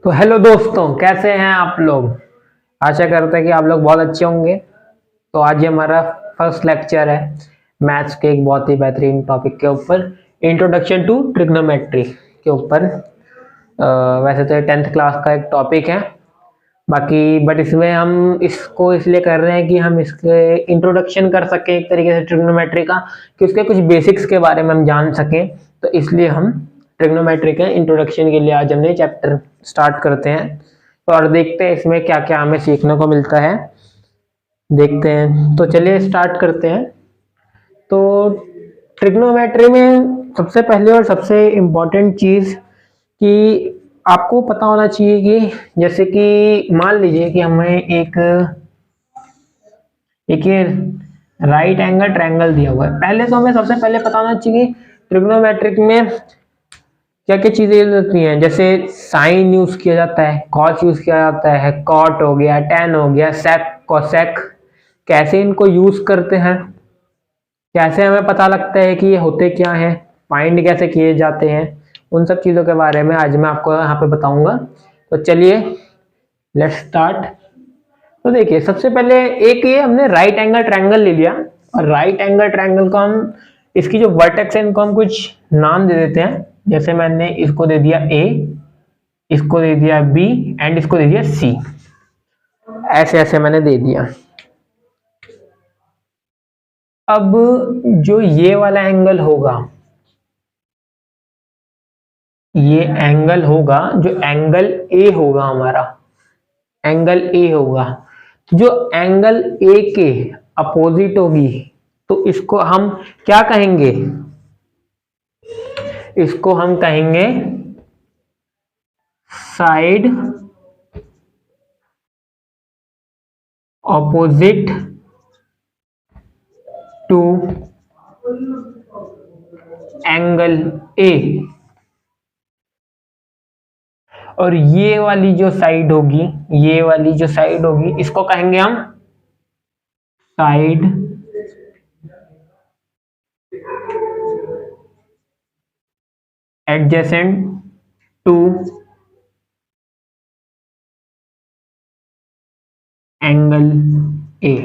तो हेलो दोस्तों, कैसे हैं आप लोग। आशा करते हैं कि आप लोग बहुत अच्छे होंगे। तो आज ये हमारा फर्स्ट लेक्चर है मैथ्स के एक बहुत ही बेहतरीन टॉपिक के ऊपर, इंट्रोडक्शन टू ट्रिग्नोमेट्री के ऊपर। वैसे तो ये 10th क्लास का एक टॉपिक है, बाकी बट इसमें हम इसको इसलिए कर रहे हैं कि हम इसके इंट्रोडक्शन कर सकें एक तरीके से ट्रिग्नोमेट्री का, कि उसके कुछ बेसिक्स के बारे में हम जान सकें। तो इसलिए हम ट्रिग्नोमेट्री के इंट्रोडक्शन के लिए आज हमने चैप्टर स्टार्ट करते हैं। तो और देखते हैं इसमें क्या क्या हमें सीखने को मिलता है, देखते हैं। तो चलिए स्टार्ट करते हैं। तो ट्रिग्नोमेट्री में सबसे पहले और सबसे इम्पोर्टेंट चीज़ कि आपको पता होना चाहिए कि जैसे कि मान लीजिए कि हमें एक ये राइट एंगल ट्रायंगल दिया हुआ है। पहले तो हमें सबसे पहले पता होना चाहिए ट्रिग्नोमेट्रिक में क्या क्या चीजें यूज होती हैं। जैसे साइन यूज किया जाता है, कॉस यूज किया जाता है, कॉट हो गया, टैन हो गया, सेक, कोसेक। कैसे इनको यूज करते हैं, कैसे हमें पता लगता है कि ये होते क्या हैं, फाइंड कैसे किए जाते हैं, उन सब चीज़ों के बारे में आज मैं आपको यहाँ पे बताऊंगा। तो चलिए लेट्स स्टार्ट। तो देखिए सबसे पहले एक ये हमने राइट एंगल ट्रायंगल ले लिया, और राइट एंगल ट्रायंगल को हम इसकी जो वर्टेक्स है इनको हम कुछ नाम दे देते हैं। जैसे मैंने इसको दे दिया ए, इसको दे दिया बी एंड इसको दे दिया सी। ऐसे ऐसे मैंने दे दिया। अब जो ये वाला एंगल होगा, ये एंगल होगा, जो एंगल ए होगा हमारा, एंगल ए होगा, जो एंगल ए के अपोजिट होगी, तो इसको हम क्या कहेंगे, इसको हम कहेंगे side opposite to angle A. और ये वाली जो साइड होगी, ये वाली जो साइड होगी, इसको कहेंगे हम side adjacent to angle A.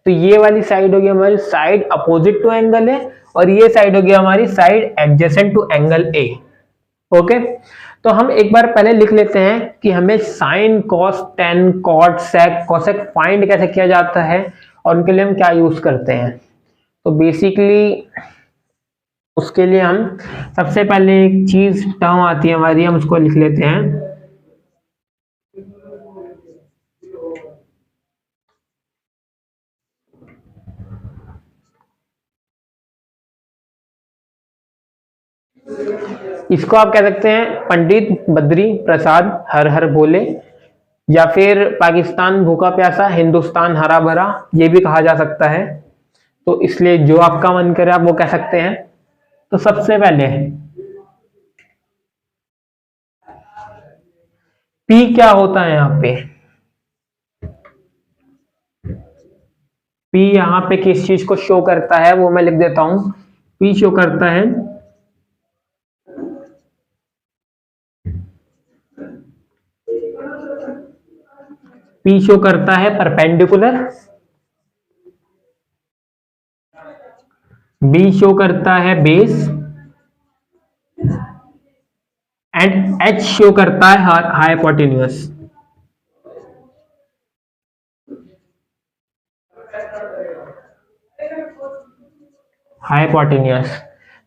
तो ये वाली साइड होगी हमारी side opposite to angle A, और ये साइड होगी हमारी side adjacent to angle A. Okay, तो हम एक बार पहले लिख लेते हैं कि हमें साइन, कॉस, टेन, कॉट, सेक, कोसेक फाइंड कैसे किया जाता है और उनके लिए हम क्या यूज करते हैं। तो बेसिकली उसके लिए हम सबसे पहले एक चीज टर्म आती है हमारी, हम उसको लिख लेते हैं। इसको आप कह सकते हैं पंडित बद्री प्रसाद हर हर बोले, या फिर पाकिस्तान भूखा प्यासा हिंदुस्तान हरा भरा, ये भी कहा जा सकता है। तो इसलिए जो आपका मन करे आप वो कह सकते हैं। तो सबसे पहले पी क्या होता है यहाँ पे, पी यहाँ पे किस चीज को शो करता है वो मैं लिख देता हूं। पी शो करता है पी शो करता है परपेंडिकुलर, बी शो करता है बेस, एंड एच शो करता है हाइपोटेन्यूअस। हाइपोटेन्यूअस।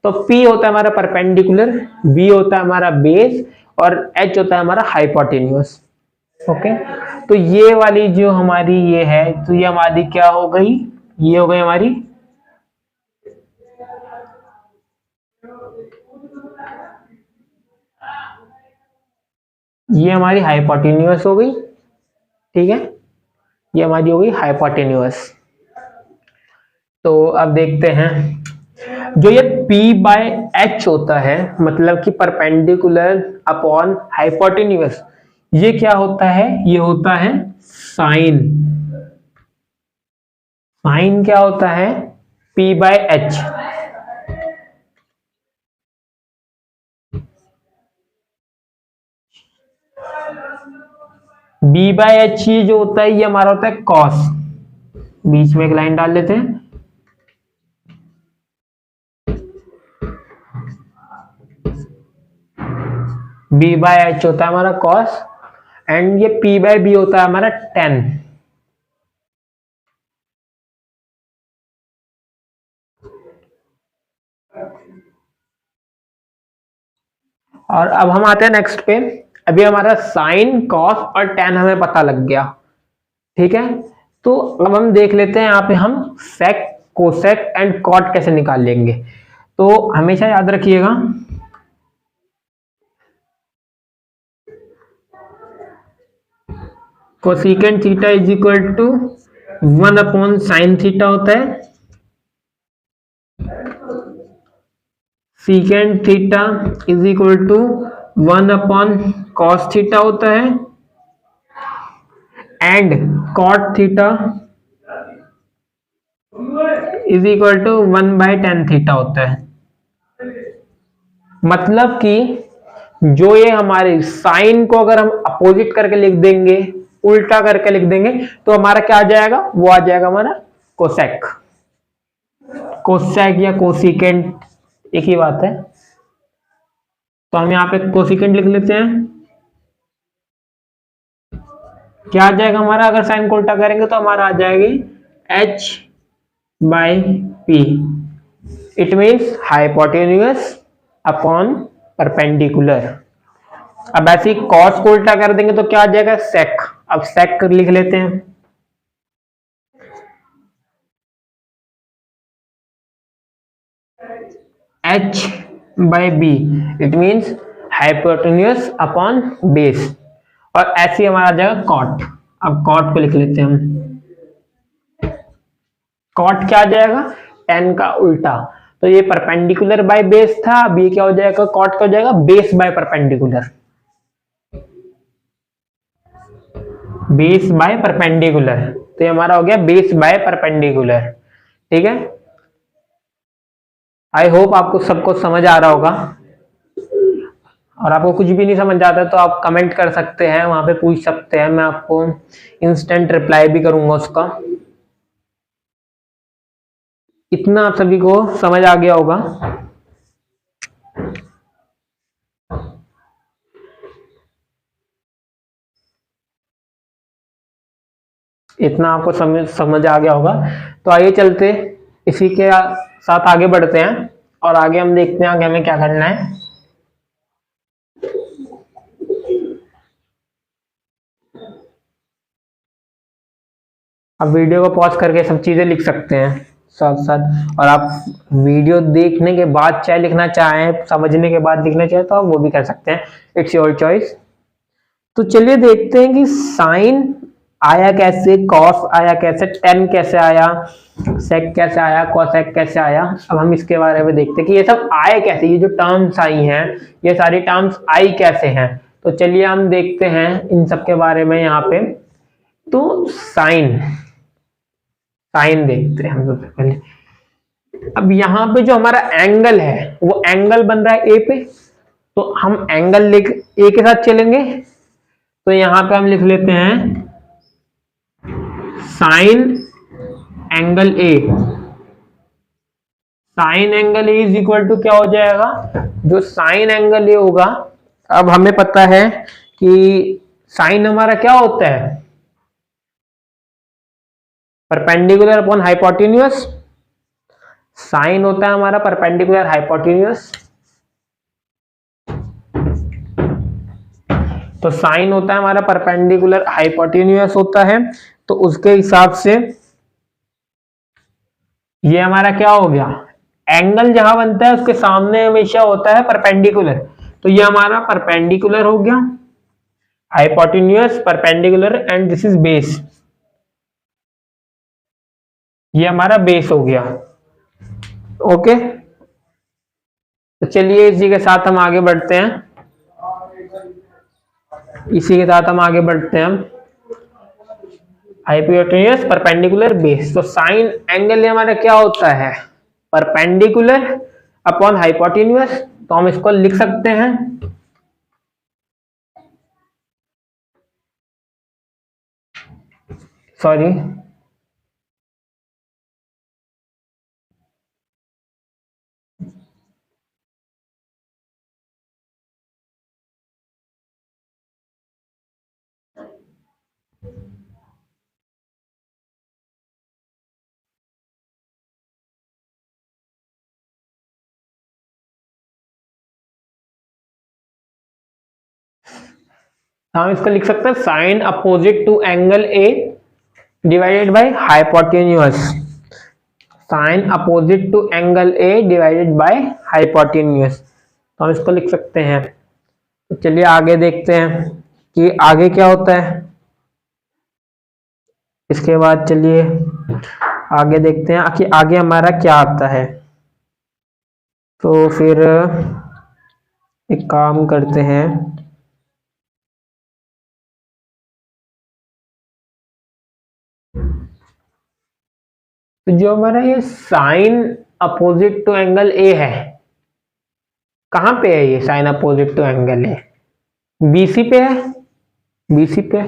तो P होता है हमारा परपेंडिकुलर, B होता है हमारा बेस, और H होता है हमारा हाइपोटेन्यूअस। ओके, तो ये वाली जो हमारी ये है, तो ये हमारी क्या हो गई, ये हो गई हमारी ये हमारी हाइपोटेन्यूअस हो गई। ठीक है, ये हमारी हो गई हाइपोटेन्यूअस। तो अब देखते हैं जो ये P बाय H होता है, मतलब कि परपेंडिकुलर अपॉन हाइपोटेन्यूअस, ये क्या होता है, ये होता है साइन। साइन क्या होता है, P by H। B by H ये जो होता है ये हमारा होता है कॉस, बीच में एक लाइन डाल लेते हैं, बी बाय एच होता है हमारा कॉस एंड ये पी बाय बी होता है हमारा टेन। और अब हम आते हैं नेक्स्ट पे। अभी हमारा साइन कॉस और टेन हमें पता लग गया, ठीक है। तो अब हम देख लेते हैं यहाँ पे हम सेक कोसेक एंड कॉट कैसे निकाल लेंगे। तो हमेशा याद रखिएगा cosecant theta is equal to 1 upon sine theta होता है, secant theta is equal to 1 upon cos theta होता है and cot theta is equal to 1 by tan theta होता है। मतलब कि जो ये हमारे साइन को अगर हम अपोजिट करके लिख देंगे, उल्टा करके लिख देंगे, तो हमारा क्या आ जाएगा, वो आ जाएगा हमारा कोसेक। कोसेक या कोसिकेंट एक ही बात है। तो हम यहाँ पे कोसिकेंट लिख लेते हैं। क्या आ जाएगा हमारा, अगर साइन को उल्टा करेंगे तो हमारा आ जाएगी h by P. It means hypotenuse upon perpendicular. अब ऐसे ही कॉस को उल्टा कर देंगे तो क्या आ जाएगा, सेक। अब सेक लिख लेते हैं, h by B, it means hypotenuse upon base. और ऐसे ही हमारा आ जाएगा कॉट। अब कॉट को लिख लेते हैं हम। कॉट क्या आ जाएगा, टेन का उल्टा। तो ये परपेंडिकुलर बाय बेस था, अब ये क्या हो जाएगा, कॉट का हो जाएगा base by perpendicular. Base by perpendicular, तो ये हमारा हो गया बेस बाय परपेंडिकुलर, ठीक है। आई होप आपको सबको समझ आ रहा होगा। और आपको कुछ भी नहीं समझ आता तो आप कमेंट कर सकते हैं, वहां पे पूछ सकते हैं, मैं आपको इंस्टेंट रिप्लाई भी करूंगा उसका। इतना आप सभी को समझ आ गया होगा। इतना आपको समझ आ गया होगा। तो आइए चलते इसी के साथ आगे बढ़ते हैं और आगे हम देखते हैं आगे हमें क्या करना है। अब वीडियो को पॉज करके सब चीजें लिख सकते हैं साथ साथ, और आप वीडियो देखने के बाद चाहे लिखना चाहें, समझने के बाद लिखना चाहें तो आप वो भी कर सकते हैं, इट्स योर चॉइस। तो चलिए देखते हैं कि साइन आया कैसे, कॉस आया कैसे, टेन कैसे आया, सेक कैसे आया, कॉसेक कैसे आया। अब हम इसके बारे में देखते हैं कि ये सब आए कैसे, ये जो टर्म्स आई हैं ये सारी टर्म्स आई कैसे हैं। तो चलिए हम देखते हैं इन सब के बारे में यहाँ पे। तो साइन साइन देखते हैं हम सबसे पहले। अब यहाँ पे जो हमारा एंगल है वो एंगल बन रहा है ए पे, तो हम एंगल लिख ए के साथ चलेंगे। तो यहाँ पे हम लिख लेते हैं sine angle A. Sine angle A is equal to क्या हो जाएगा, जो साइन एंगल ए होगा। अब हमें पता है कि साइन हमारा क्या होता है, परपेंडिकुलर अपॉन हाइपोटेन्यूअस। साइन होता है हमारा परपेंडिकुलर हाइपोटेन्यूअस। तो साइन होता है हमारा परपेंडिकुलर हाइपोटेन्यूअस होता है। तो उसके हिसाब से ये हमारा क्या हो गया, एंगल जहां बनता है उसके सामने हमेशा होता है परपेंडिकुलर। तो ये हमारा परपेंडिकुलर हो गया, hypotenuse perpendicular and this is base. ये हमारा बेस हो गया, ओके। तो चलिए इसी के साथ हम आगे बढ़ते हैं, इसी के साथ हम आगे बढ़ते हैं। हाइपोटेन्यूअस परपेंडिकुलर बेस। तो साइन एंगल हमारा क्या होता है, परपेंडिकुलर अपॉन हाइपोटेन्यूअस। तो हम इसको लिख सकते हैं सॉरी, हम इसको लिख सकते हैं sine opposite to angle A divided by hypotenuse. Sine opposite to angle A divided by hypotenuse, तो हम इसको लिख सकते हैं। तो चलिए आगे देखते हैं कि आगे क्या होता है। इसके बाद चलिए आगे देखते हैं कि आगे हमारा क्या आता है। तो फिर एक काम करते हैं, तो जो हमारा ये sine opposite to angle A है, कहाँ पे है ये sine opposite to angle A? BC पे है, बीसी पे।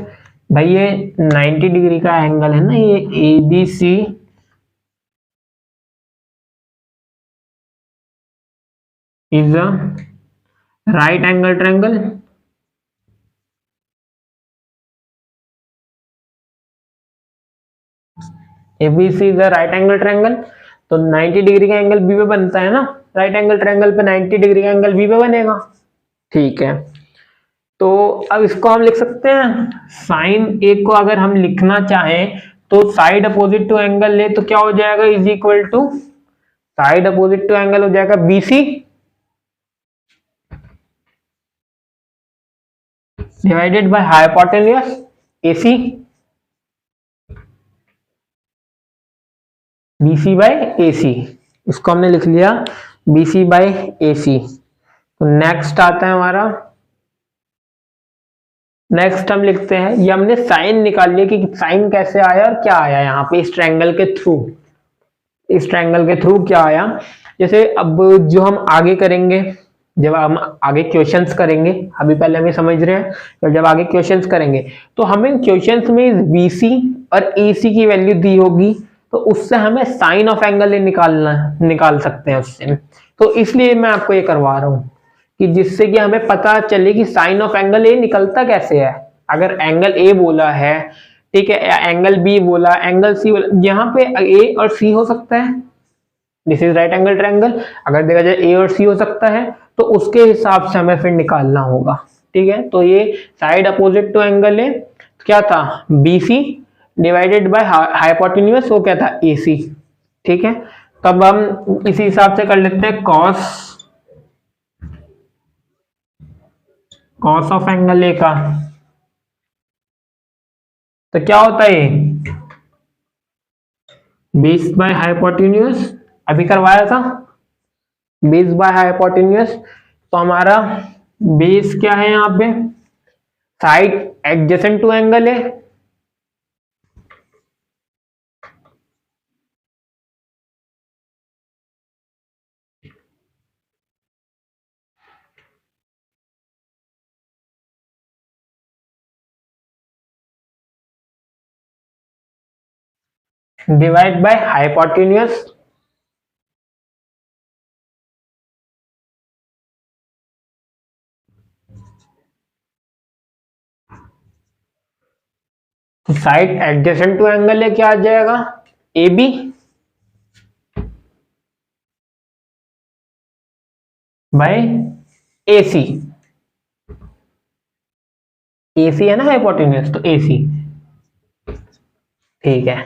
भाई ये 90 डिग्री का एंगल है ना, ये A B C is a right angle triangle. ABC is a right angle triangle, तो 90 डिग्री का एंगल बी पे बनता है ना, राइट एंगल ट्रायंगल पे 90 डिग्री का एंगल बी पे बनेगा। ठीक है, तो अब इसको हम लिख सकते हैं साइन ए को अगर हम लिखना चाहें तो साइड अपोजिट टू एंगल ले तो क्या हो जाएगा, is equal to side opposite to angle हो जाएगा BC divided by hypotenuse AC, BC by AC. इसको हमने लिख लिया बीसी बाय एसी। तो नेक्स्ट आता है हमारा, नेक्स्ट हम लिखते हैं, ये हमने साइन निकाल लिया कि साइन कैसे आया और क्या आया यहाँ पे इस ट्रायंगल के थ्रू, इस ट्रायंगल के थ्रू क्या आया। जैसे अब जो हम आगे करेंगे, जब हम आगे क्वेश्चंस करेंगे, अभी पहले हम ये समझ रहे हैं, तो जब आगे क्वेश्चंस करेंगे तो हमें क्वेश्चंस में बीसी और एसी की वैल्यू दी होगी, तो उससे हमें साइन ऑफ एंगल ए निकाल सकते हैं उससे। तो इसलिए मैं आपको ये करवा रहा हूँ कि जिससे कि हमें पता चले कि साइन ऑफ एंगल ए निकलता कैसे है। अगर एंगल ए बोला है, ठीक है, एंगल बी बोला, एंगल सी बोला, यहाँ पे ए और सी हो सकता है, this is right angle triangle. अगर देखा जाए ए और सी हो सकता है तो उसके हिसाब से हमें फिर निकालना होगा। ठीक है, तो ये साइड अपोजिट टू एंगल है, क्या था, बीसी डिवाइडेड बाय हाइपोटेन्यूज, वो क्या था, एसी। ठीक है, तब हम इसी हिसाब से कर लेते हैं कॉस ऑफ एंगल ए का। तो क्या होता है ये, बेस बाय हाइपोटेन्यूज, अभी करवाया था, बेस बाय हाइपोटेन्यूज। तो हमारा बेस क्या है यहाँ पे, साइड एडजेसेंट टू एंगल है, divide by hypotenuse. Side adjacent to angle है, क्या आ जाएगा, ए बी बाय ए सी। ए सी है ना हाइपोटेन्यूज, तो ए सी। ठीक है,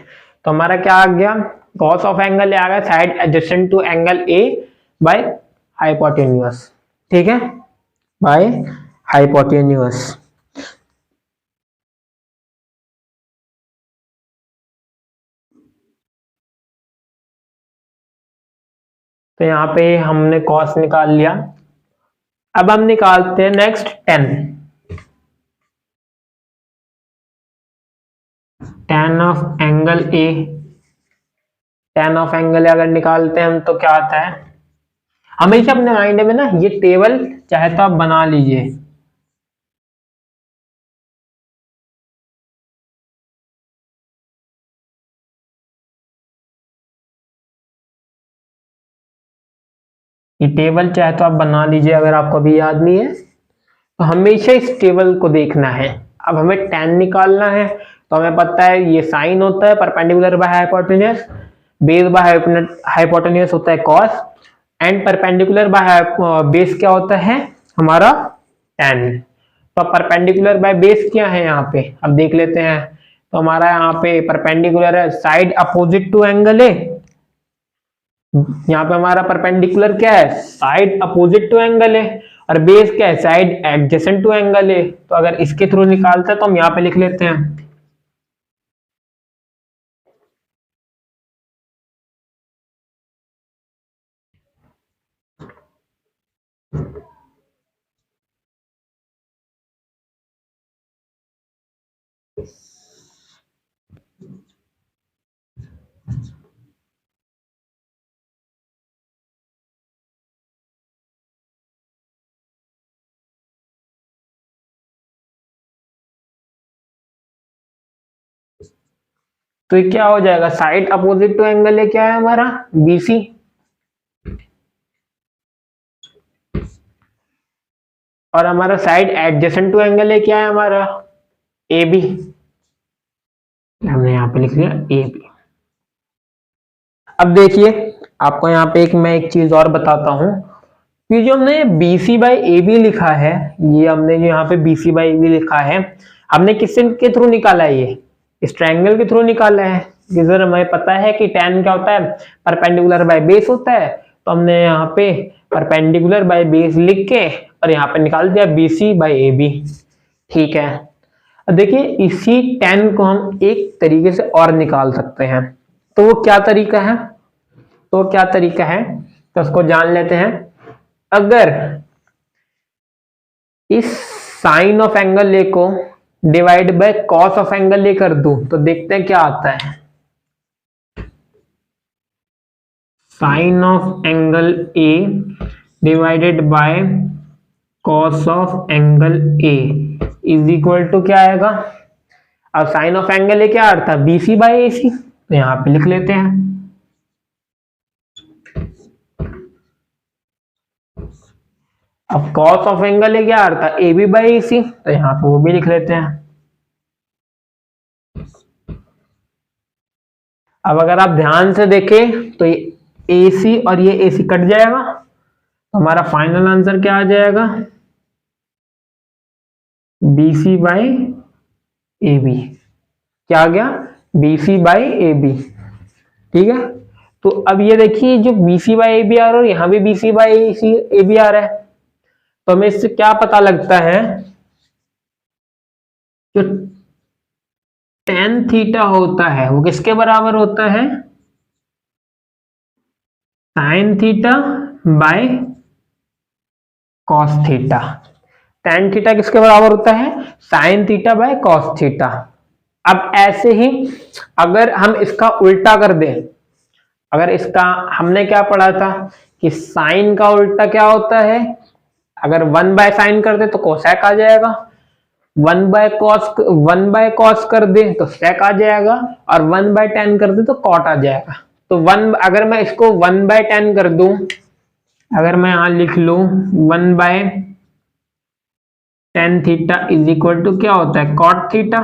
तो हमारा क्या आ गया, कॉस ऑफ एंगल आ गया side adjacent to angle A by hypotenuse. ठीक है, बाय हाइपोटेन्यूज। तो यहाँ पे हमने कॉस निकाल लिया। अब हम निकालते हैं next ten. Ten of angle A, ten of angle अगर निकालते हैं हम तो क्या आता है, हमेशा अपने माइंड में ना ये टेबल चाहे तो आप बना लीजिए। ये टेबल चाहे तो आप बना लीजिए अगर आपको अभी याद नहीं है, तो हमेशा इस टेबल को देखना है। अब हमें tan निकालना है, तो हमें पता है ये साइन होता है perpendicular by hypotenuse, base by hypotenuse होता है cos, and perpendicular by base क्या होता है हमारा tan। तो परपेंडिकुलर बाय बेस क्या है यहाँ पे, अब देख लेते हैं। तो हमारा यहाँ पे परपेंडिकुलर है साइड अपोजिट टू एंगल है, यहाँ पे हमारा परपेंडिकुलर क्या है साइड अपोजिट टू एंगल है, और बेस क्या है साइड एडजेसेंट टू एंगल है। तो अगर इसके थ्रू निकालते हैं तो हम यहाँ पे लिख लेते हैं तो ये क्या हो जाएगा साइड अपोजिट टू एंगल है क्या है हमारा BC, और हमारा साइड एडजेसेंट टू एंगल है क्या है हमारा AB। हमने यहाँ पे लिख लिया AB। अब देखिए आपको यहाँ पे मैं एक चीज और बताता हूँ कि जो हमने BC बाई AB लिखा है, ये हमने जो यहाँ पे BC बाई AB लिखा है, हमने किससे के थ्रू निकाला है, ये इस ट्रायंगल के थ्रू निकाला है। सर हमें पता है कि tan क्या होता है परपेंडिकुलर बाय बेस होता है, तो हमने यहाँ पे परपेंडिकुलर बाय बेस लिख के और यहाँ पे निकाल दिया BC बाई AB। ठीक है, अब देखिए इसी tan को हम एक तरीके से और निकाल सकते हैं, तो वो क्या तरीका है, तो उसको जान लेते हैं। अगर इस साइन ऑफ एंगल ए को divide by cos of angle A कर दूं तो देखते हैं क्या आता है। Sine of angle A divided by cos of angle A is equal to क्या आएगा। अब साइन ऑफ एंगल ए क्या आता है BC बाय AC, तो यहां पे लिख लेते हैं। अब कॉस ऑफ एंगल है क्या आता है AB बाई AC, तो यहाँ पे वो भी लिख लेते हैं। अब अगर आप ध्यान से देखें तो ये AC और ये AC कट जाएगा, तो हमारा फाइनल आंसर क्या आ जाएगा BC बाई AB। क्या आ गया BC बाई AB। ठीक है, तो अब ये देखिए जो BC बाई AB आ रहा है, यहाँ भी BC बाई AB आ रहा है, तो हमें इससे क्या पता लगता है जो tan थीटा होता है वो किसके बराबर होता है sin theta by cos theta. tan theta किसके बराबर होता है sin theta by cos theta. अब ऐसे ही अगर हम इसका उल्टा कर दें, अगर इसका हमने क्या पढ़ा था कि साइन का उल्टा क्या होता है, अगर 1 बाय साइन कर दे तो कोसेक आ जाएगा, 1 बाय कॉस कर दे तो सेक आ जाएगा, और 1 बाय tan कर दे तो कॉट आ जाएगा। तो 1 अगर मैं इसको 1 बाय tan कर दूं, अगर मैं यहां लिख लूं 1 by tan theta is equal to क्या होता है कॉट थीटा,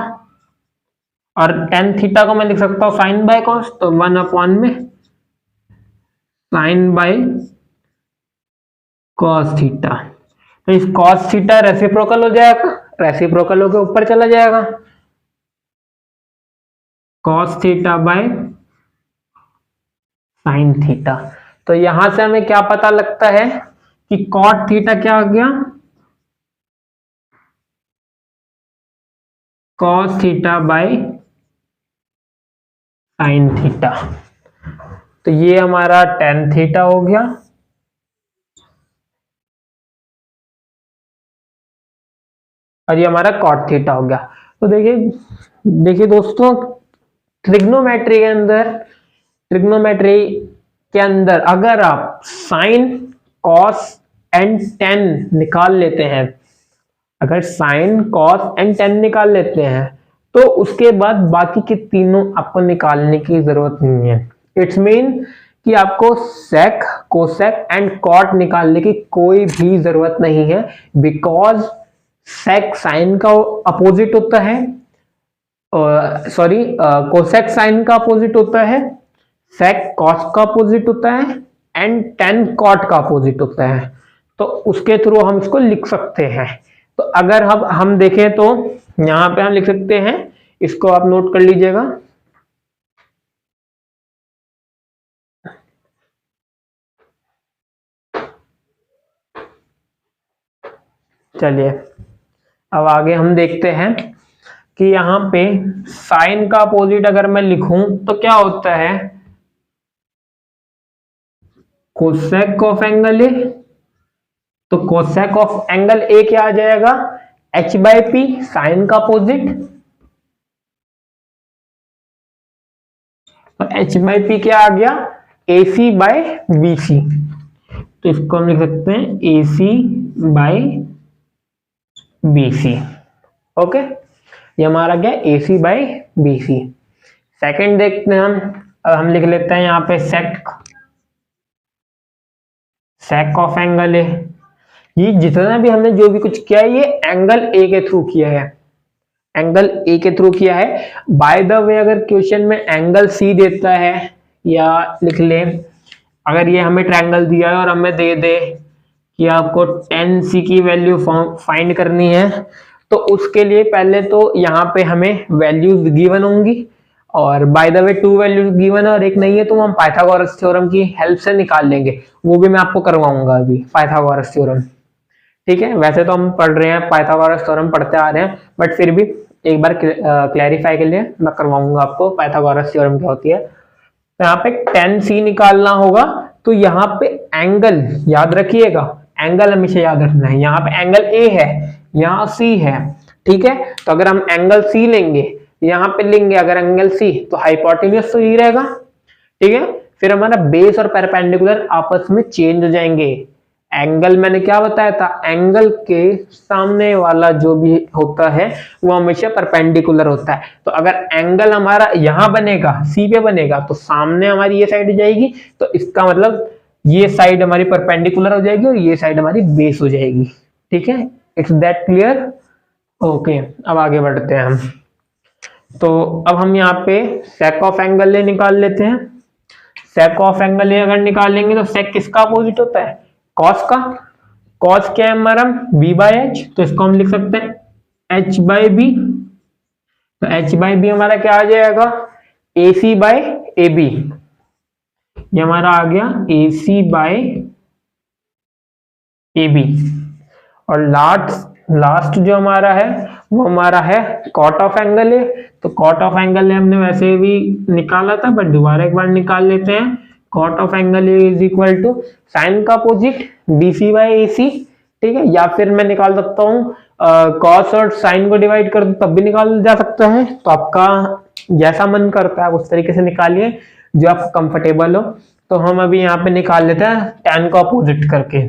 और tan थीटा को मैं लिख सकता हूं साइन बाय कॉस, तो 1 अपॉन में साइन बाय कॉस थीटा। तो इस कॉस थीटा रेसिप्रोकल हो जाएगा, रेसिप्रोकल होकर ऊपर चला जाएगा, cos theta by sine theta. तो यहां से हमें क्या पता लगता है कि कॉट थीटा क्या हो गया cos theta by sine theta. तो ये हमारा tan थीटा हो गया, और ये हमारा कॉट थीटा हो गया। तो देखिए दोस्तों ट्रिग्नोमेट्री के अंदर अगर आप साइन कॉस एंड टेन निकाल लेते हैं, अगर साइन कॉस एंड टेन निकाल लेते हैं तो उसके बाद बाकी के तीनों आपको निकालने की जरूरत नहीं है। इट्स मीन कि आपको सेक कोसेक एंड कॉट निकालने की कोई भी जरूरत नहीं है, बिकॉज सेक साइन का अपोजिट होता है, सॉरी कोसेक साइन का अपोजिट होता है, सेक कॉस का अपोजिट होता है एंड टेन कॉट का अपोजिट होता है। तो उसके थ्रू हम इसको लिख सकते हैं। तो अगर हम देखें तो यहां पे हम लिख सकते हैं, इसको आप नोट कर लीजिएगा। चलिए अब आगे हम देखते हैं कि यहाँ पे साइन का अपोजिट अगर मैं लिखूं तो क्या होता है, कोसेक ऑफ एंगल ए। तो कोसेक ऑफ एंगल ए क्या आ जाएगा, एच बाई पी, साइन का अपोजिट। तो एच बाई पी क्या आ गया, ए सी बाय बी सी। तो इसको हम लिख सकते हैं ए सी बाय बी सी। ओके, ये हमारा क्या, ए सी बाय बी सी। सेकेंड देखते हैं हम। अब हम लिख लेते हैं यहाँ पे सेक, सेक ऑफ एंगल ए। ये जितना भी हमने जो भी कुछ किया है ये एंगल ए के थ्रू किया है, एंगल ए के थ्रू किया है। बाय द वे अगर क्वेश्चन में एंगल सी देता है, या लिख ले अगर ये हमें ट्रायंगल दिया है और हमें दे दे कि आपको टेन सी की वैल्यू फाइंड करनी है, तो उसके लिए पहले तो यहाँ पे हमें वैल्यूज गिवन होंगी, और by the way to values given है और एक नहीं है, तो हम पाइथागोरस थ्योरम की हेल्प से निकाल लेंगे। वो भी मैं आपको करवाऊंगा अभी, पाइथागोरस थ्योरम। ठीक है, वैसे तो हम पढ़ रहे हैं पाइथागोरस थ्योरम पढ़ते आ रहे हैं, बट फिर भी एक बार क्लैरिफाई के लिए मैं करवाऊंगा आपको पाइथागोरस थ्योरम क्या होती है। तो यहाँ पे टेन सी निकालना होगा। तो यहाँ पे एंगल याद रखिएगा, एंगल हमेशा याद रखना है। यहाँ पे एंगल ए है, यहाँ सी है, ठीक है। तो अगर हम एंगल सी लेंगे, यहाँ पे लेंगे अगर एंगल सी, तो हाइपोटेन्यूज तो ये रहेगा, ठीक है। फिर हमारा बेस और परपेंडिकुलर आपस में चेंज हो जाएंगे। एंगल मैंने क्या बताया था, एंगल के सामने वाला जो भी होता है वो हमेशा परपेंडिकुलर होता है। तो अगर एंगल हमारा यहां बनेगा, सी पे बनेगा, तो सामने हमारी ये साइड हो जाएगी, तो इसका मतलब ये साइड हमारी परपेंडिकुलर हो जाएगी और ये साइड हमारी बेस हो जाएगी। ठीक है, इट्स दैट क्लियर। ओके, अब आगे बढ़ते हैं हम। तो अब हम यहाँ पे सेक ऑफ एंगल ए निकाल लेते हैं। सेक ऑफ एंगल ए अगर निकालेंगे तो सेक किसका अपोजिट होता है, कॉस का। कॉस क्या है हमारा, बी बाय एच, तो इसको हम लिख सकते हैं एच बाई बी। तो एच बाई बी हमारा क्या आ जाएगा, ए सी बाय ए बी। ये हमारा आ गया ए सी बाय ए बी। और लास्ट जो हमारा है वो हमारा है कॉट ऑफ एंगल है। तो कॉट ऑफ एंगल है हमने वैसे भी निकाला था, बट दोबारा एक बार निकाल लेते हैं। Cot of angle is equal to sine का opposite B C by A C, ठीक है। या फिर मैं निकाल सकता हूँ कॉस और साइन को डिवाइड कर दूं तब भी निकाल जा सकता है। तो आपका जैसा मन करता है आप उस तरीके से निकालिए जो आपको कंफर्टेबल हो। तो हम अभी यहाँ पे निकाल लेते हैं टेन को अपोजिट करके।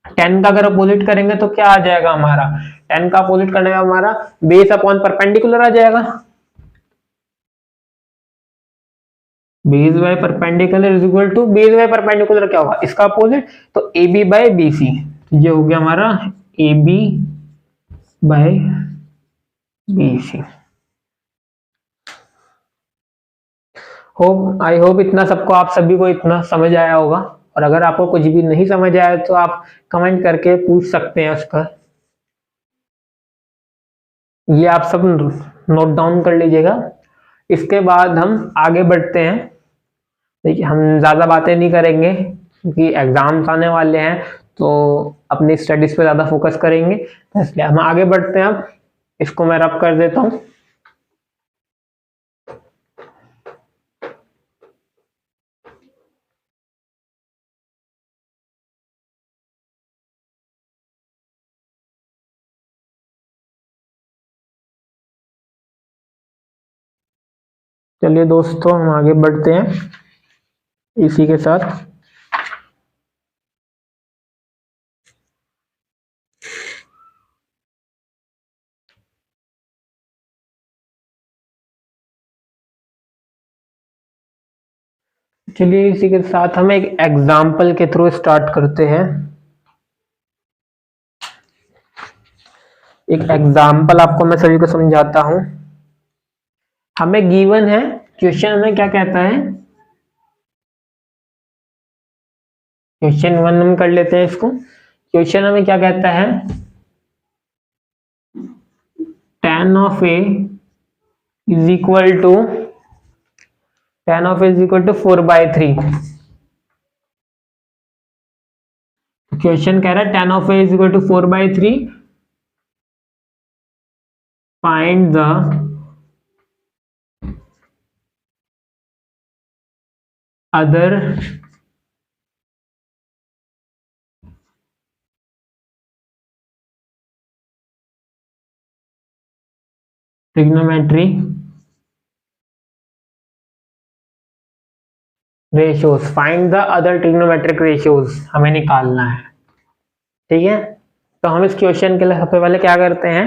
टेन का अगर अपोजिट करेंगे तो क्या आ जाएगा हमारा, टेन का अपोजिट करने का हमारा बेस अपॉन परपेंडिकुलर आ जाएगा। Base by perpendicular is equal to, base by perpendicular क्या होगा, इसका अपोजिट। तो A B by B C, ये हो गया हमारा A B by B C. Hope, I hope इतना सबको, आप सभी को इतना समझ आया होगा। और अगर आपको कुछ भी नहीं समझ आया तो आप कमेंट करके पूछ सकते हैं उसका। ये आप सब नोट डाउन कर लीजिएगा। इसके बाद हम आगे बढ़ते हैं। देखिए हम ज्यादा बातें नहीं करेंगे क्योंकि एग्जाम्स आने वाले हैं, तो अपनी स्टडीज पे ज्यादा फोकस करेंगे, तो इसलिए हम आगे बढ़ते हैं। अब इसको मैं रब कर देता हूँ। चलिए दोस्तों हम आगे बढ़ते हैं इसी के साथ। चलिए इसी के साथ हम एक एग्जाम्पल के थ्रू स्टार्ट करते हैं। एक एग्जाम्पल आपको मैं सभी को समझाता हूं। हमें गिवन है, क्वेश्चन हमें क्या कहता है, क्वेश्चन 1 हम कर लेते हैं इसको। क्वेश्चन हमें क्या कहता है, tan of a is equal to 4/3। Question कह रहा है tan of a is equal to 4/3, find the other trigonometry ratios. Find the other trigonometric ratios हमें निकालना है। ठीक है, तो हम इस क्वेश्चन के लिए सबसे पहले क्या करते हैं,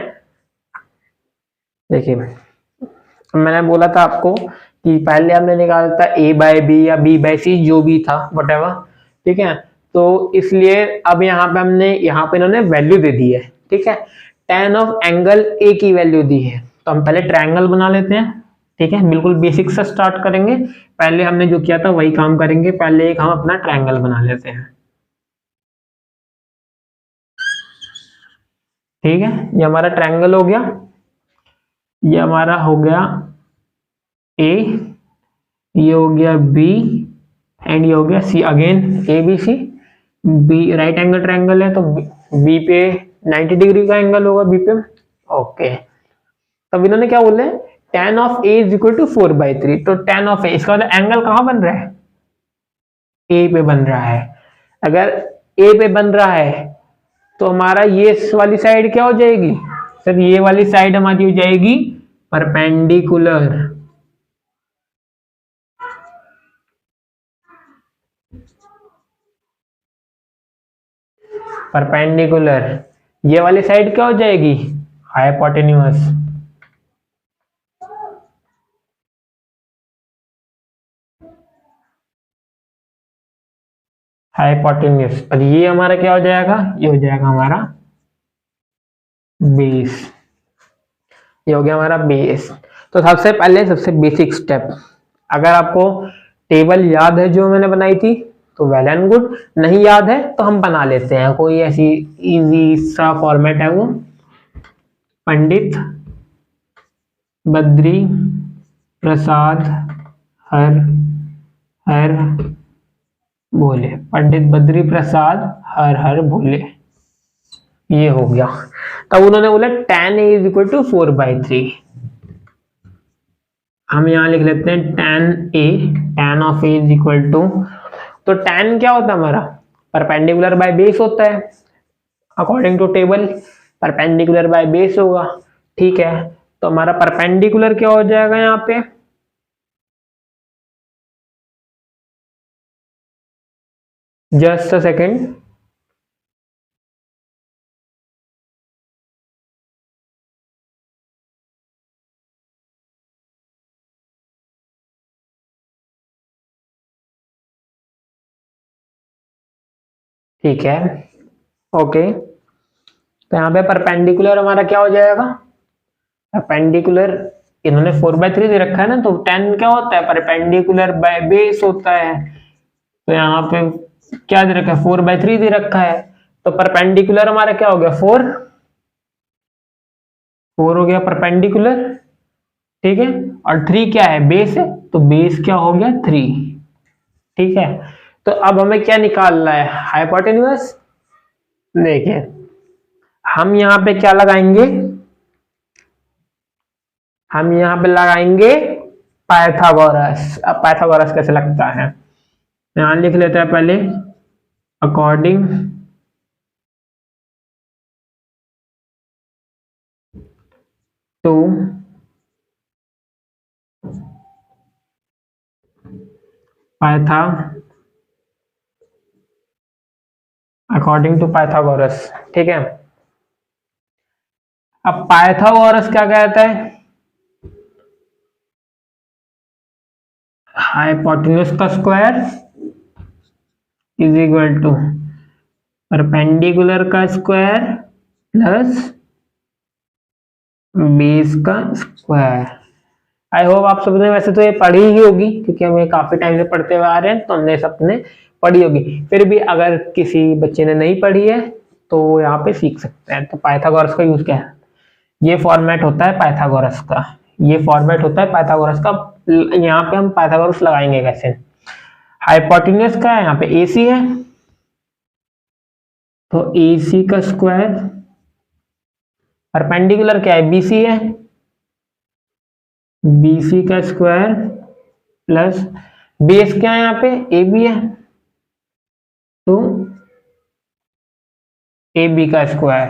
देखिए मैंने बोला था आपको कि पहले हमने निकाला था a/b या b/c जो भी था वटेवर। ठीक है, तो इसलिए अब यहाँ पे हमने इन्होंने वैल्यू दे दी है। ठीक है, tan ऑफ एंगल a की वैल्यू दी है, तो हम पहले ट्रायंगल बना लेते हैं। ठीक है, बिल्कुल बेसिक से स्टार्ट करेंगे। पहले हमने जो किया था वही काम करेंगे। पहले एक हम अपना ट्रायंगल बना लेते हैं। ठीक है, ये हमारा ट्रायंगल हो गया, ये हमारा हो गया ए, ये हो गया बी एंड ये हो गया C. Again A B C, B right angle triangle है तो बी पे 90 डिग्री का एंगल होगा बी पे। ओके, तब इन्होंने क्या बोले, tan of a is equal to 4/3। तो tan ऑफ a, इसका मतलब एंगल कहां बन रहा है, a पे बन रहा है। अगर a पे बन रहा है तो हमारा ये वाली साइड क्या हो जाएगी सर, ये वाली साइड हमारी हो जाएगी परपेंडिकुलर। परपेंडिकुलर, ये वाली साइड क्या हो जाएगी, हाइपोटेन्यूअस। हाइपोटेन्यूअस, और ये हमारा क्या हो जाएगा, ये हो जाएगा हमारा बेस। ये हो गया हमारा बेस। तो सबसे पहले सबसे बेसिक स्टेप, अगर आपको टेबल याद है जो मैंने बनाई थी तो वेल एंड गुड, नहीं याद है तो हम बना लेते हैं। कोई ऐसी इजी सा फॉर्मेट है वो, पंडित बद्री प्रसाद हर हर भोले, पंडित बद्री प्रसाद हर हर भोले, ये हो गया। तब उन्होंने बोला tan a is equal to 4/3। हम यहां लिख लेते हैं tan a, tan of a is equal to, तो tan क्या होता है हमारा, परपेंडिकुलर बाय बेस होता है। According to table perpendicular by base होगा। ठीक है, तो हमारा परपेंडिकुलर क्या हो जाएगा यहाँ पे, जस्ट अ सेकेंड, ठीक है ओके। तो यहाँ पे परपेंडिकुलर हमारा क्या हो जाएगा, परपेंडिकुलर इन्होंने 4/3 दे रखा है ना, तो tan क्या होता है, परपेंडिकुलर बाय बेस होता है। तो यहाँ पे क्या दे रखा है, 4/3 दे रखा है, तो परपेंडिकुलर हमारा क्या हो गया, 4 हो गया परपेंडिकुलर। ठीक है, और 3 क्या है, बेस है, तो बेस क्या हो गया 3। ठीक है, तो अब हमें क्या निकालना है, हाइपोटेन्यूअस। देखिए हम यहाँ पे क्या लगाएंगे, हम यहाँ पे लगाएंगे पाइथागोरस। अब पाइथागोरस कैसे लगता है, यहाँ लिख लेते हैं पहले, अकॉर्डिंग टू पाइथा, अकॉर्डिंग टू पाइथागोरस। ठीक है, अब पाइथागोरस क्या कहता है, हाइपोटेन्यूज का square is equal to perpendicular का स्क्वायर प्लस बेस का स्क्वायर। आई होप आप सबने वैसे तो ये पढ़ी ही होगी, क्योंकि हम ये काफी टाइम से पढ़ते हुए आ रहे हैं, तो हमने सबने पढ़ी होगी। फिर भी अगर किसी बच्चे ने नहीं पढ़ी है तो वो यहाँ पे सीख सकते हैं। तो पाइथागोरस का यूज क्या है, ये फॉर्मेट होता है पाइथागोरस का, ये फॉर्मेट होता है पाइथागोरस का। यहाँ पे हम पाइथागोरस लगाएंगे कैसे, हाइपोटेन्यूज का है यहाँ पे AC है, तो AC का स्क्वायर, परपेंडिकुलर क्या है BC है, BC का स्क्वायर प्लस बेस क्या है यहाँ पे AB है, तो AB का स्क्वायर,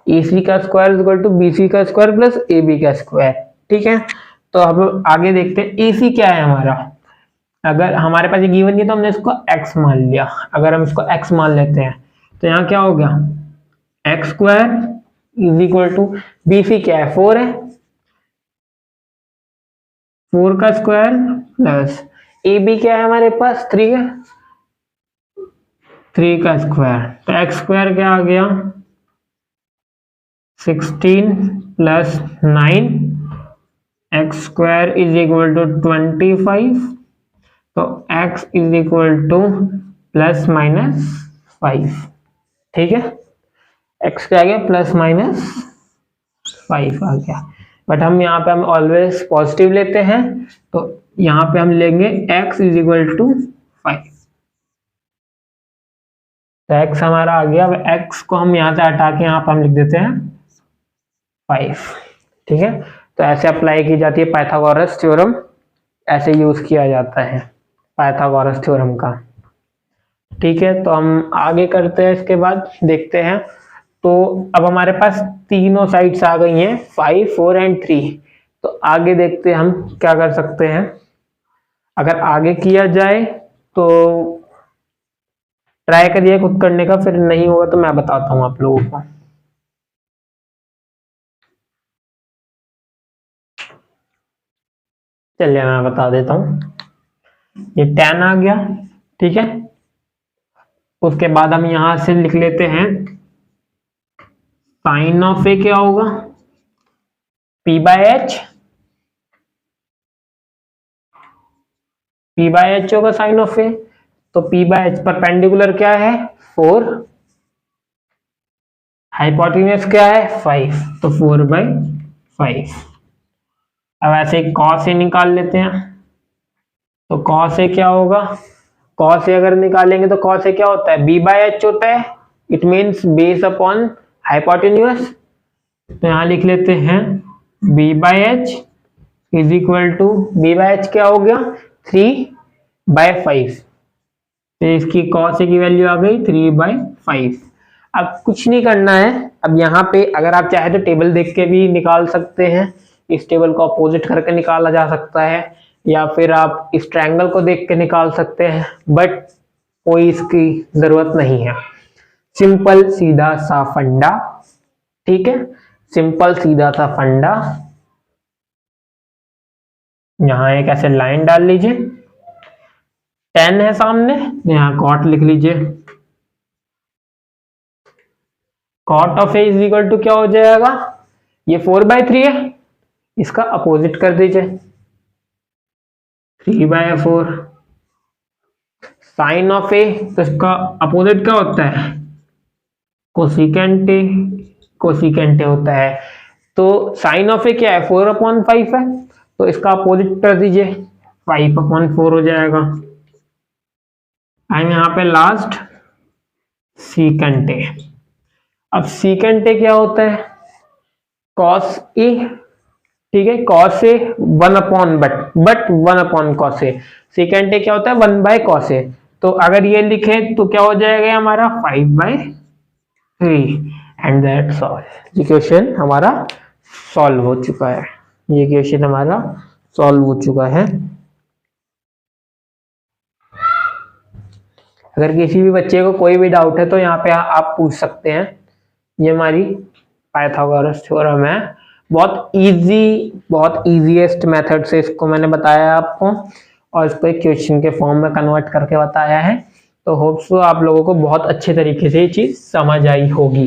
AC का square is equal to BC का स्क्वायर प्लस AB का स्क्वायर। ठीक है, तो अब आगे देखते हैं AC क्या है हमारा। अगर हमारे पास ये गिवन नहीं है तो हमने इसको x मान लिया, अगर हम इसको x मान लेते हैं तो यहाँ क्या हो गया, x square is equal to BC क्या है 4 है, 4 का स्क्वायर प्लस AB क्या है हमारे पास 3 है, 3 का स्क्वायर, तो x स्क्वायर क्या आ गया 16 plus 9, x square is equal to 25, तो x is equal to plus minus 5। ठीक है, x क्या आ गया प्लस माइनस 5 आ गया, बट हम यहाँ पे हम ऑलवेज पॉजिटिव लेते हैं, तो यहाँ पे हम लेंगे x इज इक्वल टू 5, तो x हमारा आ गया। अब x को हम यहाँ से हटा के यहाँ पे हम लिख देते हैं 5। ठीक है, तो ऐसे अप्लाई की जाती है पाइथागोरस थ्योरम, ऐसे यूज किया जाता है पाइथागोरस थ्योरम का। ठीक है, तो हम आगे करते हैं, इसके बाद देखते हैं। तो अब हमारे पास तीनों साइड्स आ गई हैं 5, 4 एंड 3। तो आगे देखते हैं हम क्या कर सकते हैं। अगर आगे किया जाए तो ट्राई करिए खुद करने का, फिर नहीं होगा तो मैं बताता हूं आप लोगों को। चलिए मैं बता देता हूं। ये tan आ गया, ठीक है। उसके बाद हम यहां से लिख लेते हैं साइन ऑफ ए क्या होगा p/h, p/h होगा साइन ऑफ ए। तो p/h परपेंडिकुलर क्या है 4, हाइपोटेन्यूज क्या है 5, तो 4/5। अब ऐसे cos ए निकाल लेते हैं, तो cos ए क्या होगा, cos ए अगर निकालेंगे तो cos ए क्या होता है b/h होता है, it means base upon hypotenuse. तो यहां लिख लेते हैं b/h is equal to, b/h क्या हो गया 3/5, तो इसकी cos ए की वैल्यू आ गई 3/5। अब कुछ नहीं करना है, अब यहाँ पे अगर आप चाहे तो टेबल देख के भी निकाल सकते हैं, इस टेबल को अपोजिट करके निकाला जा सकता है, या फिर आप इस ट्रायंगल को देख के निकाल सकते हैं, बट कोई इसकी जरूरत नहीं है। सिंपल सीधा सा फंडा, ठीक है, सिंपल सीधा सा फंडा। यहां एक ऐसे लाइन डाल लीजिए, 10 है सामने, यहां कॉट लिख लीजिए। Cot of A is equal to क्या हो जाएगा, ये 4/3 है, इसका अपोजिट कर दीजिए 3/4। साइन ऑफ ए, तो इसका अपोजिट क्या होता है कोसिकेंट ए, कोसिकेंट ए होता है। तो साइन ऑफ ए क्या है 4/5 है, तो इसका अपोजिट कर दीजिए 5/4 हो जाएगा। एंड यहाँ पे लास्ट सीकेंट ए। अब सीकेंट ए क्या होता है कॉस ए, ठीक है, cos A 1/बट 1/ cos A. Second ए क्या होता है 1/कॉस ए। तो अगर ये लिखे तो क्या हो जाएगा हमारा 5/3 एंड दैट्स ऑल। ये क्वेश्चन हमारा सॉल्व हो चुका है, ये क्वेश्चन हमारा सॉल्व हो चुका है। अगर किसी भी बच्चे को कोई भी डाउट है तो यहाँ पे आप पूछ सकते हैं। ये हमारी पाइथागोरस थ्योरम है, बहुत इजीएस्ट मेथड से इसको मैंने बताया आपको, और इसको एक क्वेश्चन के फॉर्म में कन्वर्ट करके बताया है। तो होप सो आप लोगों को बहुत अच्छे तरीके से ये चीज समझ आई होगी।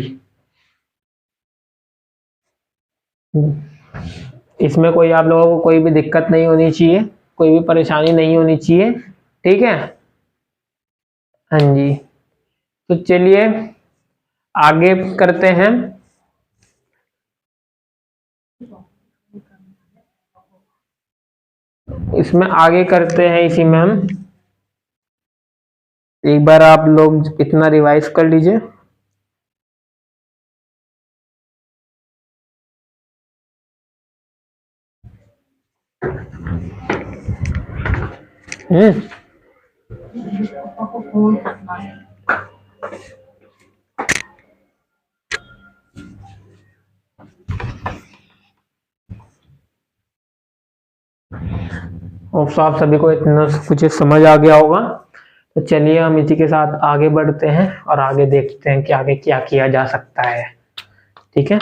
इसमें कोई आप लोगों को कोई भी दिक्कत नहीं होनी चाहिए, कोई भी परेशानी नहीं होनी चाहिए, ठीक है। हाँ जी, तो चलिए आगे करते हैं। इसमें आगे करते हैं, इसी में हम एक बार आप लोग इतना रिवाइज कर लीजिए। आप सभी को इतना कुछ समझ आ गया होगा। तो चलिए हम इसी के साथ आगे बढ़ते हैं और आगे देखते हैं कि आगे क्या किया जा सकता है, ठीक है।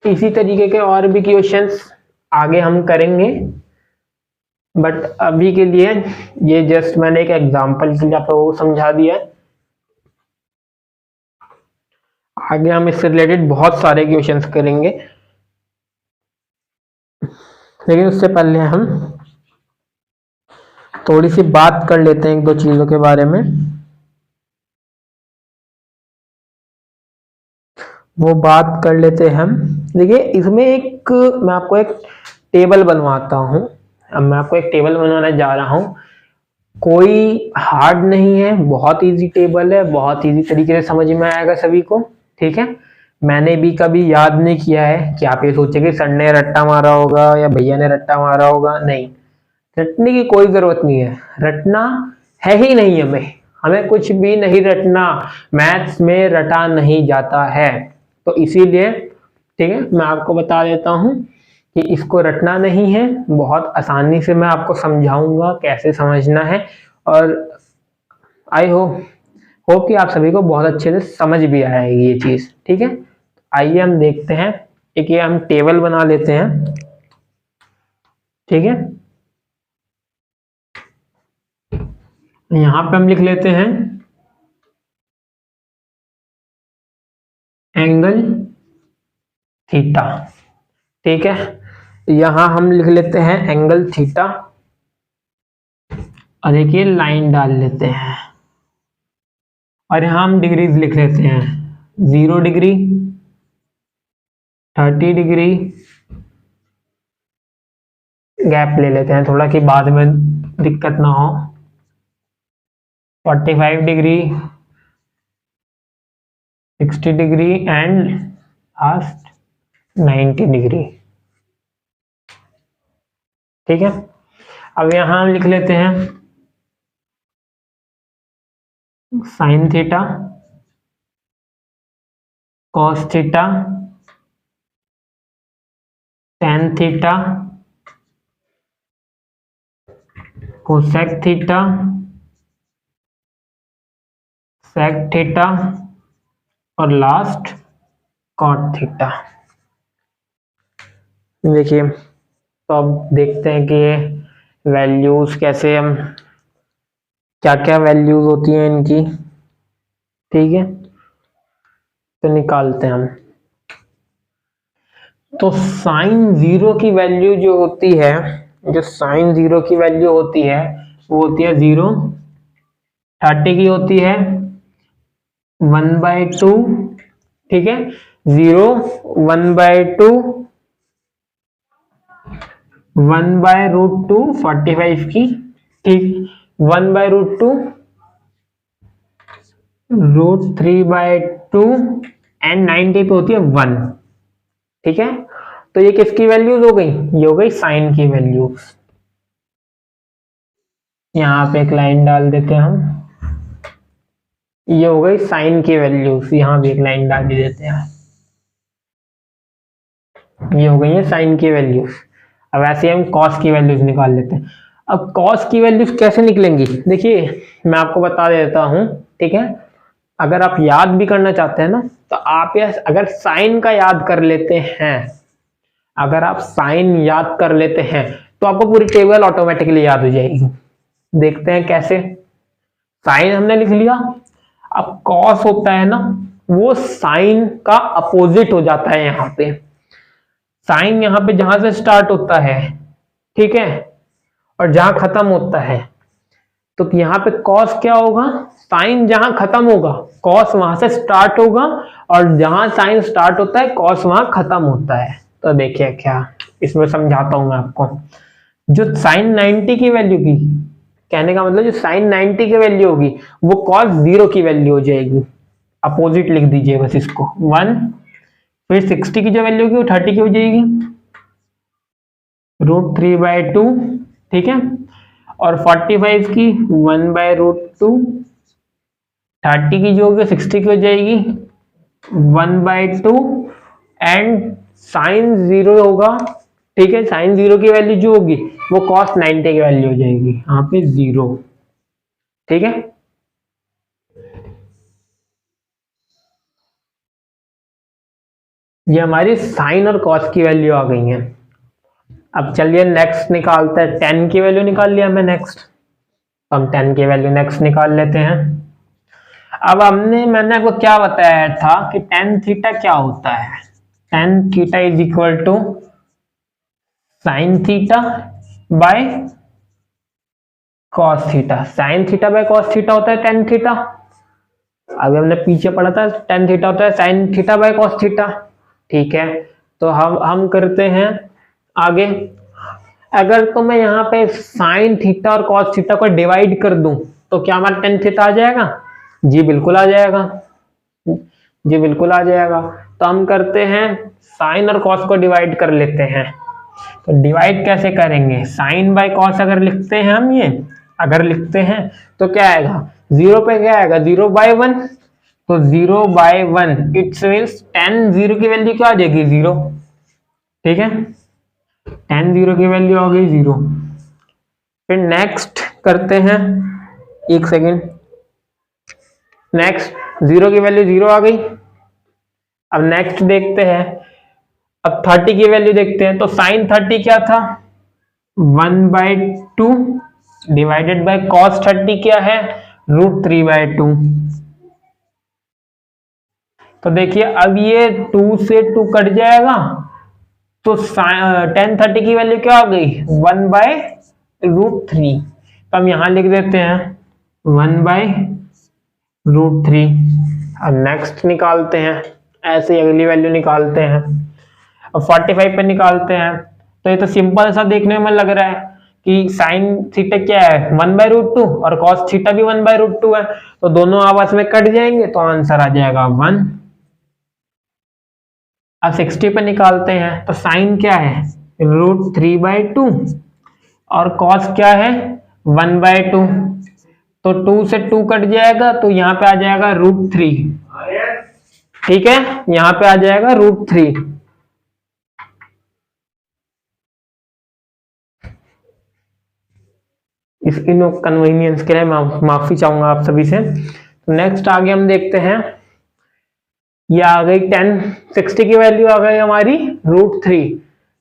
इसी तरीके के और भी क्वेश्चंस आगे हम करेंगे, बट अभी के लिए ये जस्ट मैंने एक एग्जांपल के लिए आप लोगों को समझा दिया है। आगे हम इससे रिलेटेड बहुत सारे क्वेश्चंस करेंगे, लेकिन उससे पहले हम थोड़ी सी बात कर लेते हैं एक दो चीजों के बारे में। वो बात कर लेते हैं हम। देखिए इसमें एक मैं आपको एक टेबल बनवाता हूं। अब मैं आपको एक टेबल बनाने जा रहा हूं, कोई हार्ड नहीं है, बहुत इजी टेबल है, बहुत इजी तरीके से समझ में आएगा सभी को, ठीक है। मैंने भी कभी याद नहीं किया है कि आप ये सोचे कि सर ने रट्टा मारा होगा या भैया ने रट्टा मारा होगा, नहीं, रटने की कोई जरूरत नहीं है, रटना है ही नहीं, हमें कुछ भी नहीं रटना, मैथ्स में रटा नहीं जाता है। तो इसीलिए ठीक है, मैं आपको बता देता हूं कि इसको रटना नहीं है, बहुत आसानी से मैं आपको समझाऊंगा कैसे समझना है, और आई होप कि आप सभी को बहुत अच्छे से समझ भी आएगी ये चीज, ठीक है। आइए हम देखते हैं, एक ये हम टेबल बना लेते हैं, ठीक है। यहां पे हम लिख लेते हैं एंगल थीटा, ठीक है। यहां हम लिख लेते हैं एंगल थीटा, और एक ये लाइन डाल लेते हैं, और यहां हम डिग्रीज लिख लेते हैं 0 डिग्री, 30 डिग्री, गैप ले लेते हैं थोड़ा कि बाद में दिक्कत ना हो, 45 degree, 60 degree and last 90 degree, ठीक है। अब यहां हम लिख लेते हैं sine theta, cos theta, tan theta, cosec theta, sec theta, और लास्ट कॉट थीटा। देखिए तो अब देखते हैं कि वैल्यूज कैसे हम क्या क्या वैल्यूज होती हैं इनकी, ठीक है। तो निकालते हैं हम। तो साइन 0 की वैल्यू जो होती है, जो साइन 0 की वैल्यू होती है वो होती है 0, 30 की होती है 1/2, ठीक है। 0, 1/2, 1/√2 45 की, ठीक, 1/√2, √3/2 एंड 90 पे होती है 1, ठीक है। तो ये किसकी वैल्यूज हो गई, ये हो गई साइन की वैल्यूज। यहां पे एक लाइन डाल देते हैं हम, ये हो गई साइन की वैल्यूज, यहां भी एक लाइन डाल देते हैं, ये हो गई है साइन की वैल्यूज। अब ऐसे हम कॉस की वैल्यूज निकाल लेते हैं। अब कॉस की वैल्यूज कैसे निकलेंगी, देखिए मैं आपको बता देता हूं, ठीक है। अगर आप याद भी करना चाहते हैं ना, तो आप अगर साइन का याद कर लेते हैं, अगर आप साइन याद कर लेते हैं तो आपको पूरी टेबल ऑटोमेटिकली याद हो जाएगी। देखते हैं कैसे। साइन हमने लिख लिया। अब कॉस होता है ना, वो साइन का अपोजिट हो जाता है। यहाँ पे साइन यहाँ पे जहां से स्टार्ट होता है, ठीक है, और जहां खत्म होता है, तो यहाँ पे कॉस क्या होगा, साइन जहां खत्म होगा कॉस वहां से स्टार्ट होगा, और जहां साइन स्टार्ट होता है कॉस वहां खत्म होता है। तो देखिए क्या, इसमें समझाता हूं मैं आपको। जो साइन 90 की वैल्यू की, कहने का मतलब जो साइन 90 की वैल्यू होगी वो कॉस 0 की वैल्यू हो जाएगी। अपोजिट लिख दीजिए बस इसको 1। फिर 60 की जो वैल्यू होगी वो 30 की हो जाएगी, √3/2, ठीक है। और 45 की 1/√2, 30 की जो होगी 60 की हो जाएगी 1/2, एंड साइन 0 होगा, ठीक है। साइन 0 की वैल्यू जो होगी वो कॉस 90 की वैल्यू हो जाएगी, यहाँ पे 0, ठीक है। ये हमारी साइन और कॉस की वैल्यू आ गई है। अब चलिए नेक्स्ट निकालते हैं। 10 की वैल्यू निकाल लिया मैं, नेक्स्ट हम 10 की वैल्यू नेक्स्ट निकाल लेते हैं। अब मैंने आपको क्या बताया था कि tan थीटा क्या होता है। tan theta is equal to sine theta by cos theta. Sine theta by cos theta होता है tan थीटा। अभी हमने पीछे पढ़ा था tan थीटा होता है sign theta by cos theta, ठीक है। तो हम करते हैं आगे। अगर तो मैं यहाँ पे साइन थीटा और कॉस थीटा को डिवाइड कर दूं तो क्या हमारा tan थीटा आ जाएगा? जी बिल्कुल आ जाएगा, जी बिल्कुल आ जाएगा। तो हम करते हैं साइन और कॉस को डिवाइड कर लेते हैं। तो डिवाइड कैसे करेंगे? साइन बाय कॉस अगर लिखते हैं हम, ये अगर लिखते हैं तो क्या आएगा, 0 पे क्या आएगा, 0/1। तो 0/1 इट्स मीन्स tan 0 की वैल्यू क्या आ जाएगी, 0, ठीक है। tan 0 की वैल्यू आ गई 0। फिर नेक्स्ट करते हैं, एक सेकेंड। नेक्स्ट 0 की वैल्यू 0 आ गई। अब नेक्स्ट देखते हैं, अब 30 की वैल्यू देखते हैं। तो साइन 30 क्या था, 1/2 डिवाइडेड बाय कॉस 30 क्या है, √3/2। तो देखिए अब ये 2 से 2 कट जाएगा, तो tan 30 की वैल्यू क्या हो गई, 1/√3। तो हम यहां लिख देते हैं 1/√3। अब नेक्स्ट निकालते हैं, ऐसे ही अगली वैल्यू निकालते हैं। अब 45 पे निकालते हैं। तो ये तो सिंपल सा देखने में लग रहा है कि साइन थीटा क्या है, 1/√2, और कॉस थीटा भी 1/√2 है। तो दोनों आपस में कट जाएंगे तो आंसर आ जाएगा 1। अब 60 पे निकालते हैं। तो साइन क्या है, √3/2, और कॉस क्या है, 1/2। तो 2 से 2 कट जाएगा, तो यहाँ पे आ जाएगा √3, ठीक है। यहाँ पे आ जाएगा √3। इसकी नो कन्वीनियंस के लिए माफी चाहूंगा आप सभी से। नेक्स्ट आगे हम देखते हैं, ये आ गई 60 की वैल्यू आ गई हमारी √3।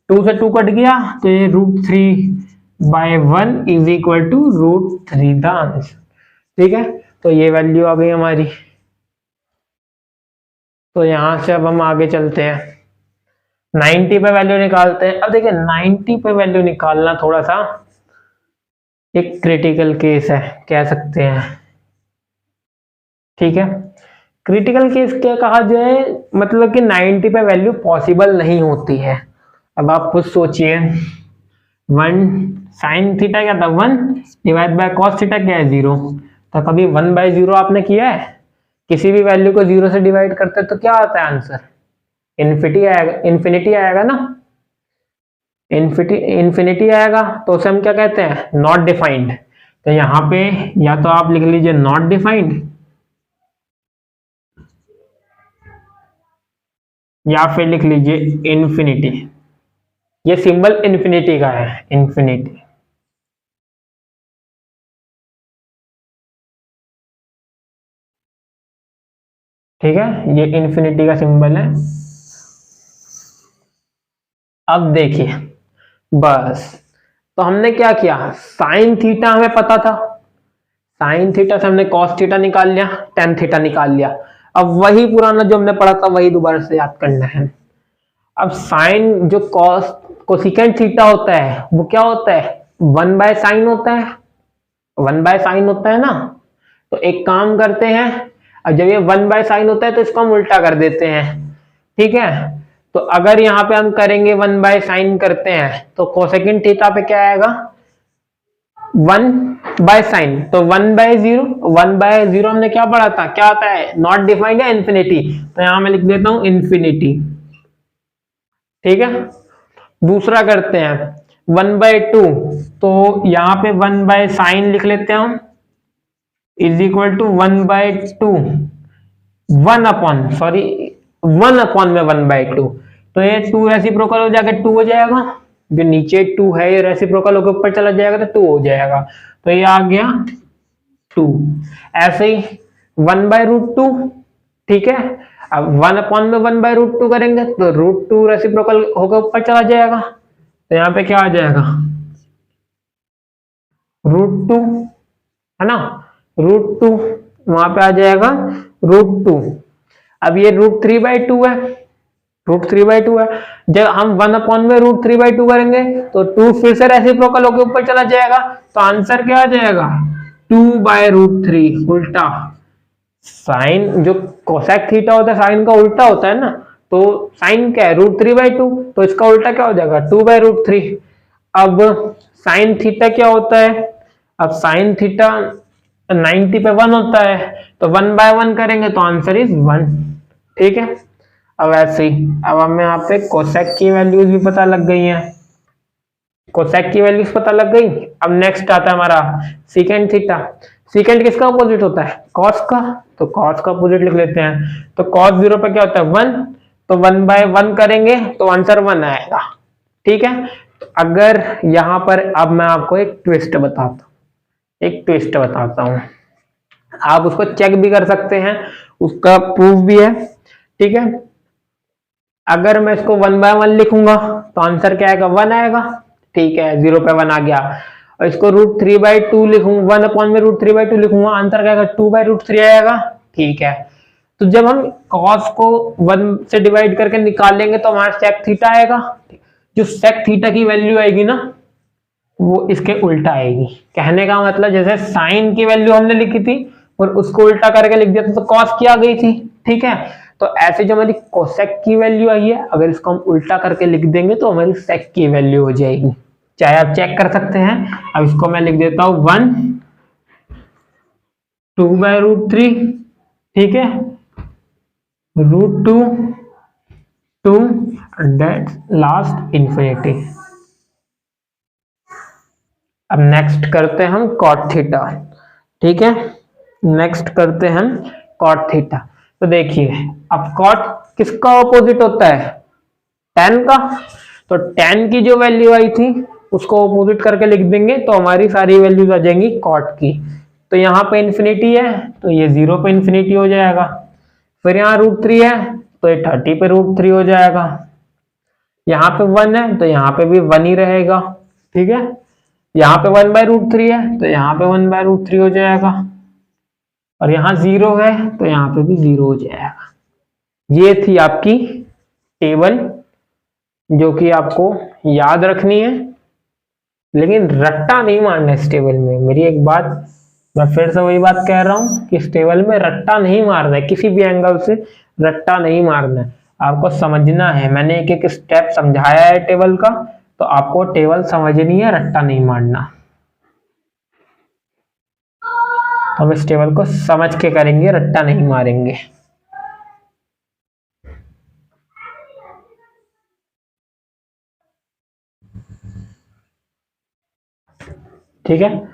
2 से 2 कट गया, तो ये √3/1 is equal to √3 the answer, ठीक है। तो ये वैल्यू आ गई हमारी। तो यहां से अब हम आगे चलते हैं, 90 पे वैल्यू निकालते हैं। अब देखिए 90 पे वैल्यू निकालना थोड़ा सा एक क्रिटिकल केस है, कह सकते हैं, ठीक है। क्रिटिकल केस क्या कहा जाए, मतलब कि 90 पे वैल्यू पॉसिबल नहीं होती है। अब आप खुद सोचिए, 1 साइन थीटा क्या था, 1 डिवाइड बाय कॉस थीटा क्या है, 0। तो कभी 1/0 आपने किया है? किसी भी वैल्यू को 0 से डिवाइड करते हैं तो क्या आता है आंसर, इन्फिनिटी आएगा, इन्फिनिटी आएगा ना, इन्फिनिटी आएगा। तो उसे हम क्या कहते हैं, नॉट डिफाइंड। तो यहाँ पे या तो आप लिख लीजिए नॉट डिफाइंड, या फिर लिख लीजिए इन्फिनिटी। ये सिंबल इन्फिनिटी का है, इन्फिनिटी, ठीक है। ये इन्फिनिटी का सिंबल है। अब देखिए, बस तो हमने क्या किया, साइन थीटा हमें पता था, साइन थीटा से हमने कॉस थीटा निकाल लिया, टेन थीटा निकाल लिया। अब वही पुराना जो हमने पढ़ा था वही दोबारा से याद करना है। अब साइन जो कॉस कोसिकेंट थीटा होता है वो क्या होता है, 1/sin होता है, 1/sin होता है ना। तो एक काम करते हैं, अब जब ये 1/sin होता है तो इसको हम उल्टा कर देते हैं, ठीक है। तो अगर यहाँ पे हम करेंगे 1/sin करते हैं तो कोसेकेंट थीटा पे क्या आएगा, 1/sin, तो 1/0, 1/0 हमने क्या पढ़ा था, क्या आता है, नॉट डिफाइंड या इन्फिनिटी, तो यहां मैं लिख देता हूं इन्फिनिटी, ठीक है। दूसरा करते हैं 1/2, तो यहां पे 1/sin लिख लेते हैं हम, इज इक्वल टू 1/2, 1/1 में 1/2, तो ये 2 रेसिप्रोकल हो जाकर 2 हो जाएगा, जो नीचे 2 है ये रेसिप्रोकल होकर ऊपर चला जाएगा तो 2 हो जाएगा, तो ये आ गया 2। ऐसे ही 1/√2, ठीक है। अब 1/, में 1/√2 करेंगे तो √2 रेसिप्रोकल होकर ऊपर चला जाएगा, तो यहाँ पे क्या आ जाएगा, √2, है ना, √2 वहां पे आ जाएगा √2। अब ये √3/2 है, √3/2 है, जब हम 1/, में √3/2 करेंगे तो 2 फिर से रेसिप्रोकल होकर ऊपर चला जाएगा, तो आंसर क्या आ जाएगा, 2/√3 उल्टा। साइन जो कोसेक थीटा होता है साइन का उल्टा होता है ना, तो साइन क्या है, √3/2, तो इसका उल्टा क्या हो जाएगा, 2/√3। अब साइन थीटा क्या होता है, अब साइन थीटा 90 पे 1 होता है, तो 1/1 करेंगे तो आंसर इज 1, ठीक है। अब ऐसे ही अब हमें यहाँ पे कोसेक की वैल्यूज भी पता लग गई हैं, कोसेक की वैल्यूज पता लग गई। अब नेक्स्ट आता है हमारा सीकेंट थीटा। सीकेंट किसका अपोजिट होता है, कॉस का, तो कॉस का अपोजिट लिख लेते हैं। तो कॉस 0 पे क्या होता है 1, तो 1/1 करेंगे तो आंसर 1 आएगा, ठीक है। तो अगर यहाँ पर अब मैं आपको एक ट्विस्ट बताता हूँ, आप उसको चेक भी कर सकते हैं, उसका प्रूफ भी है, ठीक है। अगर मैं इसको 1/1 लिखूंगा तो आंसर क्या आएगा, 1 आएगा, ठीक है, 0 पे 1 आ गया। और इसको √3/2 लिखूंगा, 1/, में √3/2 लिखूंगा, आंसर क्या आएगा, 2/√3 आएगा, ठीक है। तो जब हम cos को 1 से डिवाइड करके निकालेंगे तो हमारा sec थीटा आएगा, जो sec थीटा की वैल्यू आएगी ना वो इसके उल्टा आएगी। कहने का मतलब जैसे साइन की वैल्यू हमने लिखी थी और उसको उल्टा करके लिख दिया था तो कॉस की आ गई थी, ठीक है। तो ऐसे जो हमारी कोसेक की वैल्यू आई है, अगर इसको हम उल्टा करके लिख देंगे तो हमारी सेक की वैल्यू हो जाएगी, चाहे आप चेक कर सकते हैं। अब इसको मैं लिख देता हूं 1, 2/√3, ठीक है, √2, 2, डेट लास्ट इन्फिनिटी। अब नेक्स्ट करते हैं हम कॉट थीटा, ठीक है, नेक्स्ट करते हैं हम कॉट थीटा। तो देखिए अब कॉट किसका ऑपोजिट होता है, tan का, तो tan की जो वैल्यू आई थी उसको ऑपोजिट करके लिख देंगे तो हमारी सारी वैल्यूज आ जाएंगी कॉट की। तो यहाँ पे इन्फिनिटी है तो ये 0 पे इन्फिनिटी हो जाएगा, फिर यहाँ √3 है तो ये 30 पे √3 हो जाएगा, यहाँ पे 1 है तो यहाँ पे भी 1 ही रहेगा, ठीक है। यहाँ पे 1/√3 है तो यहाँ पे 1/√3 हो जाएगा, और यहाँ 0 है तो यहाँ पे भी 0 हो जाएगा। ये थी आपकी टेबल जो कि आपको याद रखनी है, लेकिन रट्टा नहीं मारना इस टेबल में। मेरी एक बात, मैं फिर से वही बात कह रहा हूँ कि इस टेबल में रट्टा नहीं मारना है, किसी भी एंगल से रट्टा नहीं मारना है, आपको समझना है। मैंने एक एक स्टेप समझाया है टेबल का, तो आपको टेबल समझनी है, रट्टा नहीं मारना। हम इस टेबल को समझ के करेंगे, रट्टा नहीं मारेंगे। ठीक है,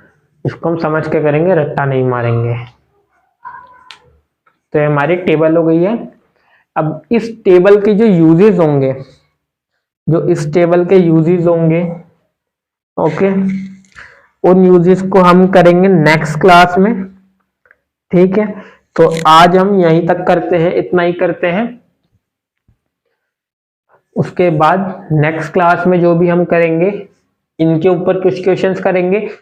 इसको हम समझ के करेंगे, रट्टा नहीं मारेंगे। तो ये हमारी टेबल हो गई है। अब इस टेबल के जो यूजेस होंगे, जो इस टेबल के यूजेस होंगे, ओके, उन यूजेस को हम करेंगे नेक्स्ट क्लास में, ठीक है। तो आज हम यहीं तक करते हैं, इतना ही करते हैं। उसके बाद नेक्स्ट क्लास में जो भी हम करेंगे इनके ऊपर कुछ क्वेश्चंस करेंगे।